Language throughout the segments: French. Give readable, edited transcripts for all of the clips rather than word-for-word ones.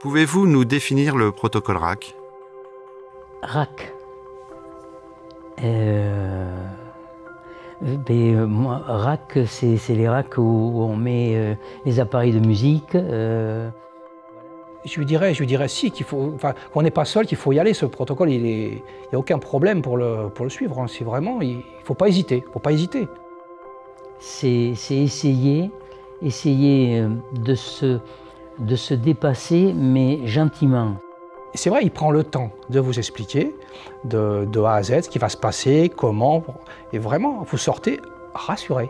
Pouvez-vous nous définir le protocole RAC? RAC. Moi, RAC, c'est les racks où on met les appareils de musique. Je lui dirais si, qu'on n'est pas seul, qu'il faut y aller. Ce protocole, il n'y a aucun problème pour le suivre. Hein. C'est vraiment, il ne faut pas hésiter. C'est essayer de se dépasser, mais gentiment. C'est vrai, il prend le temps de vous expliquer de A à Z ce qui va se passer, comment, et vraiment, vous sortez rassuré.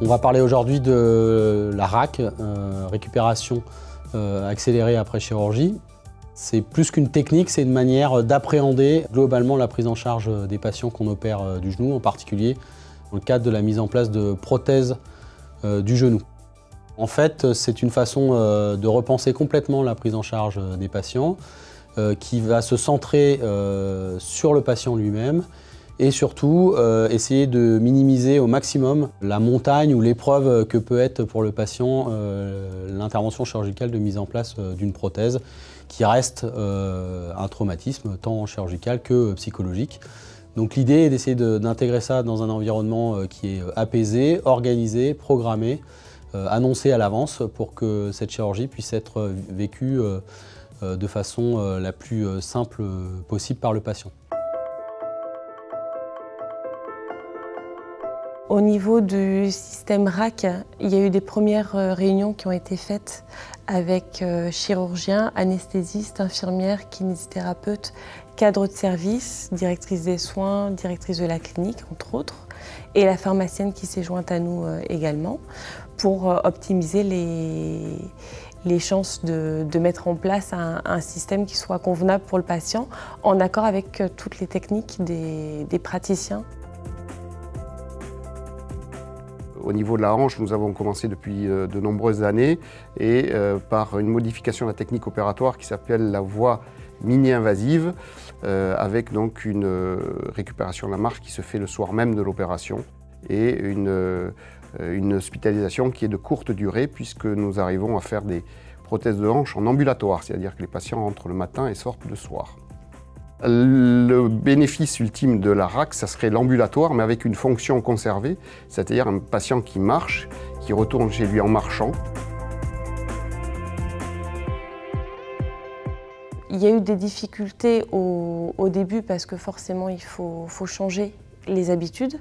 On va parler aujourd'hui de la RAC, récupération accélérée après chirurgie. C'est plus qu'une technique, c'est une manière d'appréhender globalement la prise en charge des patients qu'on opère du genou, en particulier dans le cadre de la mise en place de prothèses du genou. En fait, c'est une façon de repenser complètement la prise en charge des patients qui va se centrer sur le patient lui-même et surtout essayer de minimiser au maximum la montagne ou l'épreuve que peut être pour le patient l'intervention chirurgicale de mise en place d'une prothèse qui reste un traumatisme tant chirurgical que psychologique. Donc l'idée est d'essayer d'intégrer ça dans un environnement qui est apaisé, organisé, programmé, annoncé à l'avance pour que cette chirurgie puisse être vécue de façon la plus simple possible par le patient. Au niveau du système RAC, il y a eu des premières réunions qui ont été faites avec chirurgiens, anesthésistes, infirmières, kinésithérapeutes, cadres de service, directrice des soins, directrice de la clinique, entre autres, et la pharmacienne qui s'est jointe à nous également pour optimiser les chances de mettre en place un système qui soit convenable pour le patient, en accord avec toutes les techniques des praticiens. Au niveau de la hanche, nous avons commencé depuis de nombreuses années et par une modification de la technique opératoire qui s'appelle la voie mini-invasive avec donc une récupération de la marche qui se fait le soir même de l'opération et une hospitalisation qui est de courte durée puisque nous arrivons à faire des prothèses de hanche en ambulatoire, c'est-à-dire que les patients rentrent le matin et sortent le soir. Le bénéfice ultime de la RAC, ça serait l'ambulatoire, mais avec une fonction conservée, c'est-à-dire un patient qui marche, qui retourne chez lui en marchant. Il y a eu des difficultés au début parce que forcément il faut changer les habitudes.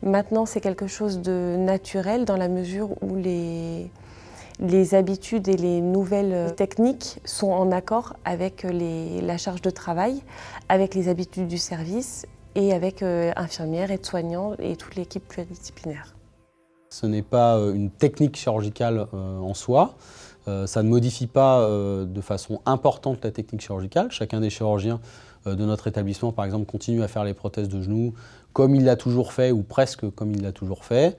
Maintenant c'est quelque chose de naturel dans la mesure où les habitudes et les nouvelles techniques sont en accord avec la charge de travail, avec les habitudes du service et avec infirmières, aides-soignants et toute l'équipe pluridisciplinaire. Ce n'est pas une technique chirurgicale en soi. Ça ne modifie pas de façon importante la technique chirurgicale. Chacun des chirurgiens de notre établissement, par exemple, continue à faire les prothèses de genoux comme il l'a toujours fait ou presque comme il l'a toujours fait.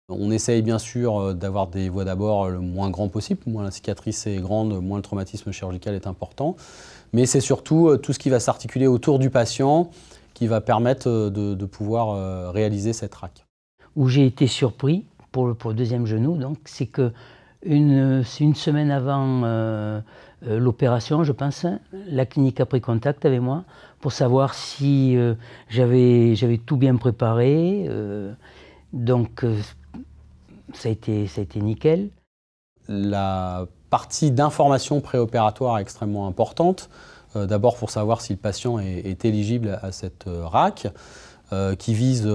On essaye bien sûr d'avoir des voies d'abord le moins grand possible. Moins la cicatrice est grande, moins le traumatisme chirurgical est important. Mais c'est surtout tout ce qui va s'articuler autour du patient qui va permettre de pouvoir réaliser cette RAC. Où j'ai été surpris pour le deuxième genou, c'est que une semaine avant l'opération, je pense, la clinique a pris contact avec moi pour savoir si j'avais tout bien préparé. Ça a été nickel. La partie d'information préopératoire est extrêmement importante. D'abord pour savoir si le patient est éligible à cette RAC, qui vise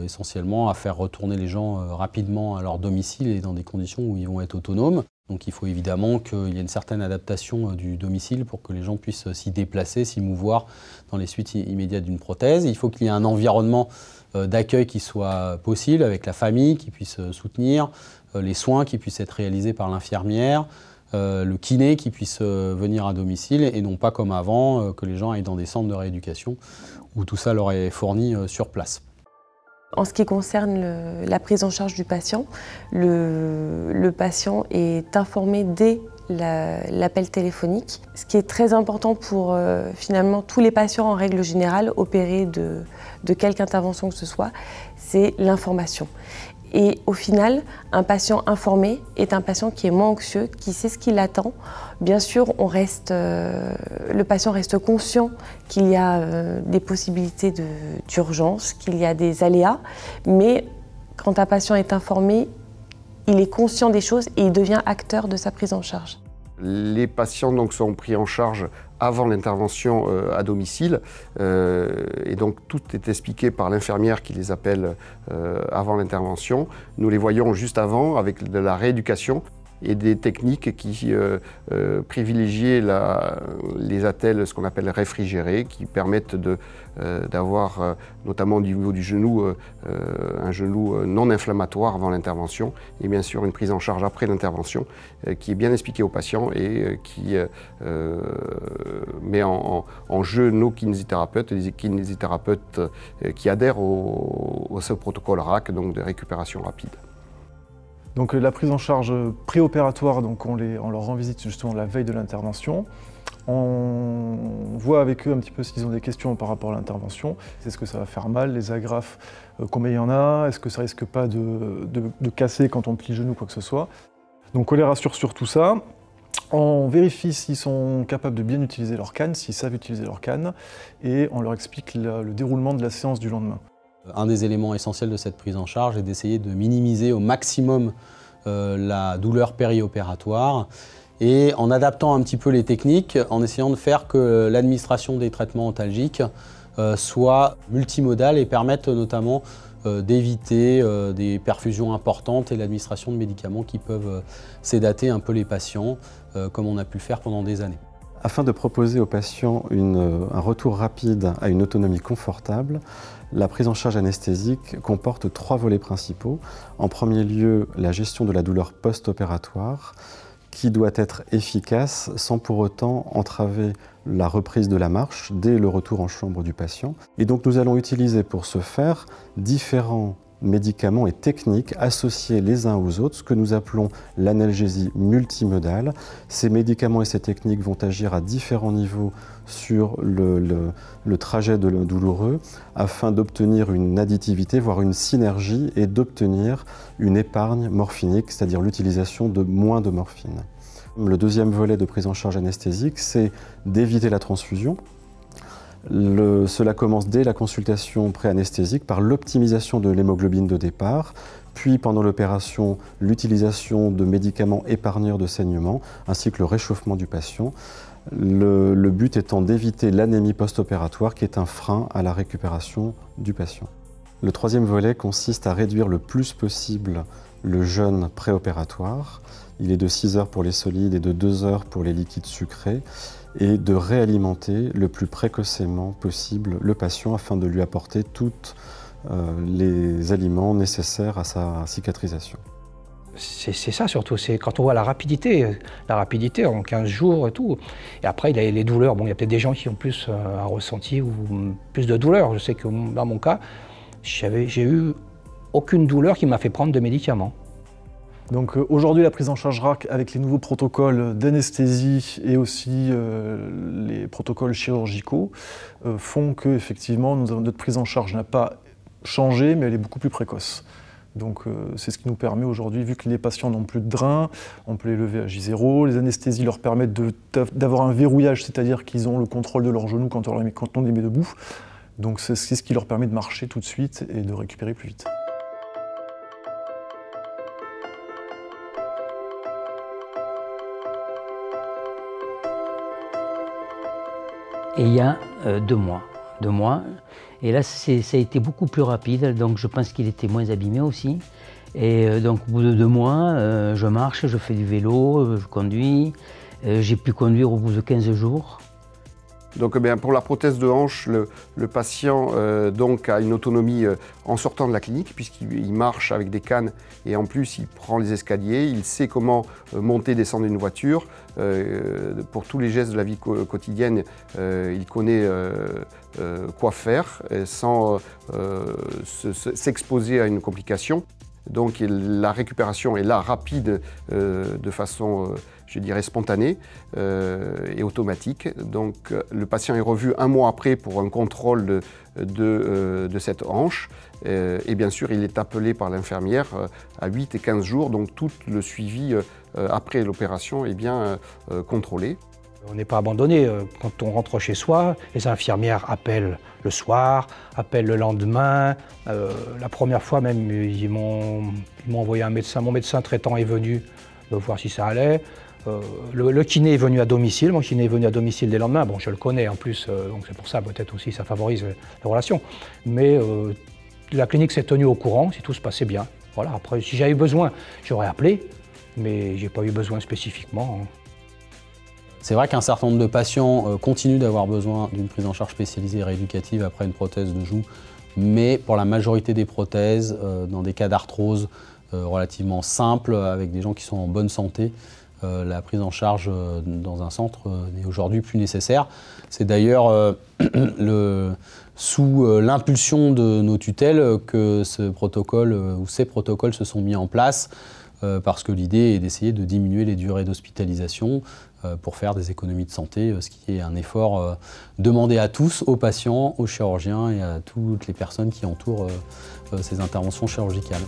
essentiellement à faire retourner les gens rapidement à leur domicile et dans des conditions où ils vont être autonomes. Donc il faut évidemment qu'il y ait une certaine adaptation du domicile pour que les gens puissent s'y déplacer, s'y mouvoir dans les suites immédiates d'une prothèse. Il faut qu'il y ait un environnement d'accueil qui soit possible, avec la famille qui puisse soutenir, les soins qui puissent être réalisés par l'infirmière, le kiné qui puisse venir à domicile et non pas comme avant, que les gens aillent dans des centres de rééducation où tout ça leur est fourni sur place. En ce qui concerne la prise en charge du patient, le patient est informé dès l'appel téléphonique. Ce qui est très important pour finalement tous les patients en règle générale opérés de quelque intervention que ce soit, c'est l'information. Et au final, un patient informé est un patient qui est moins anxieux, qui sait ce qu'il attend. Bien sûr, le patient reste conscient qu'il y a des possibilités d'urgence, qu'il y a des aléas, mais quand un patient est informé, il est conscient des choses et il devient acteur de sa prise en charge. Les patients donc, sont pris en charge avant l'intervention à domicile et donc tout est expliqué par l'infirmière qui les appelle avant l'intervention. Nous les voyons juste avant avec de la rééducation et des techniques qui privilégient les attelles, ce qu'on appelle réfrigérés, qui permettent d'avoir, notamment au niveau du genou, un genou non inflammatoire avant l'intervention, et bien sûr une prise en charge après l'intervention, qui est bien expliquée aux patients et qui met en jeu nos kinésithérapeutes, les kinésithérapeutes qui adhèrent au protocole RAC, donc de récupération rapide. Donc la prise en charge préopératoire, donc on leur rend visite justement la veille de l'intervention. On voit avec eux un petit peu s'ils ont des questions par rapport à l'intervention. Est-ce que ça va faire mal, les agrafes, combien il y en a? Est-ce que ça risque pas de casser quand on plie le genou, quoi que ce soit? Donc on les rassure sur tout ça. On vérifie s'ils sont capables de bien utiliser leur canne, s'ils savent utiliser leur canne, et on leur explique le déroulement de la séance du lendemain. Un des éléments essentiels de cette prise en charge est d'essayer de minimiser au maximum la douleur périopératoire et en adaptant un petit peu les techniques, en essayant de faire que l'administration des traitements antalgiques soit multimodale et permette notamment d'éviter des perfusions importantes et l'administration de médicaments qui peuvent sédater un peu les patients, comme on a pu le faire pendant des années. Afin de proposer aux patients un retour rapide à une autonomie confortable, la prise en charge anesthésique comporte 3 volets principaux. En premier lieu, la gestion de la douleur post-opératoire, qui doit être efficace sans pour autant entraver la reprise de la marche dès le retour en chambre du patient. Et donc nous allons utiliser pour ce faire différents médicaments et techniques associés les uns aux autres, ce que nous appelons l'analgésie multimodale. Ces médicaments et ces techniques vont agir à différents niveaux sur le trajet douloureux afin d'obtenir une additivité, voire une synergie et d'obtenir une épargne morphinique, c'est-à-dire l'utilisation de moins de morphine. Le deuxième volet de prise en charge anesthésique, c'est d'éviter la transfusion. Cela commence dès la consultation pré-anesthésique par l'optimisation de l'hémoglobine de départ, puis pendant l'opération, l'utilisation de médicaments épargneurs de saignement, ainsi que le réchauffement du patient. Le but étant d'éviter l'anémie post-opératoire qui est un frein à la récupération du patient. Le troisième volet consiste à réduire le plus possible le jeûne préopératoire. Il est de 6 heures pour les solides et de 2 heures pour les liquides sucrés, et de réalimenter le plus précocement possible le patient afin de lui apporter tous les aliments nécessaires à sa cicatrisation. C'est ça surtout, c'est quand on voit la rapidité en 15 jours et tout. Et après, il y a les douleurs. Bon, il y a peut-être des gens qui ont plus un ressenti ou plus de douleur. Je sais que dans mon cas, j'ai eu aucune douleur qui m'a fait prendre de médicaments. Donc aujourd'hui, la prise en charge RAC avec les nouveaux protocoles d'anesthésie et aussi les protocoles chirurgicaux font que effectivement notre prise en charge n'a pas changé, mais elle est beaucoup plus précoce. Donc c'est ce qui nous permet aujourd'hui, vu que les patients n'ont plus de drain, on peut les lever à J0, les anesthésies leur permettent d'avoir un verrouillage, c'est-à-dire qu'ils ont le contrôle de leurs genoux quand on les met debout. Donc c'est ce qui leur permet de marcher tout de suite et de récupérer plus vite. Et il y a 2 mois. 2 mois. Et là, ça a été beaucoup plus rapide, donc je pense qu'il était moins abîmé aussi. Et donc au bout de 2 mois, je marche, je fais du vélo, je conduis. J'ai pu conduire au bout de 15 jours. Donc pour la prothèse de hanche, le patient donc a une autonomie en sortant de la clinique puisqu'il marche avec des cannes et en plus il prend les escaliers, il sait comment monter et descendre une voiture. Pour tous les gestes de la vie quotidienne, il connaît quoi faire sans s'exposer à une complication. Donc la récupération est là rapide de façon, je dirais, spontanée et automatique. Donc le patient est revu un mois après pour un contrôle de cette hanche. Et bien sûr, il est appelé par l'infirmière à 8 et 15 jours. Donc tout le suivi après l'opération est bien contrôlé. On n'est pas abandonné. Quand on rentre chez soi, les infirmières appellent le soir, appellent le lendemain. La première fois même, ils m'ont envoyé un médecin. Mon médecin traitant est venu voir si ça allait. Le kiné est venu à domicile. Mon kiné est venu à domicile dès le lendemain. Bon, je le connais en plus, donc c'est pour ça peut-être aussi ça favorise les relations. Mais la clinique s'est tenue au courant si tout se passait bien. Voilà. Après, si j'avais eu besoin, j'aurais appelé, mais j'ai pas eu besoin spécifiquement. C'est vrai qu'un certain nombre de patients continuent d'avoir besoin d'une prise en charge spécialisée et rééducative après une prothèse de joue, mais pour la majorité des prothèses, dans des cas d'arthrose relativement simples, avec des gens qui sont en bonne santé, la prise en charge dans un centre n'est aujourd'hui plus nécessaire. C'est d'ailleurs sous l'impulsion de nos tutelles que ce protocole ou ces protocoles se sont mis en place, parce que l'idée est d'essayer de diminuer les durées d'hospitalisation pour faire des économies de santé, ce qui est un effort demandé à tous, aux patients, aux chirurgiens et à toutes les personnes qui entourent ces interventions chirurgicales.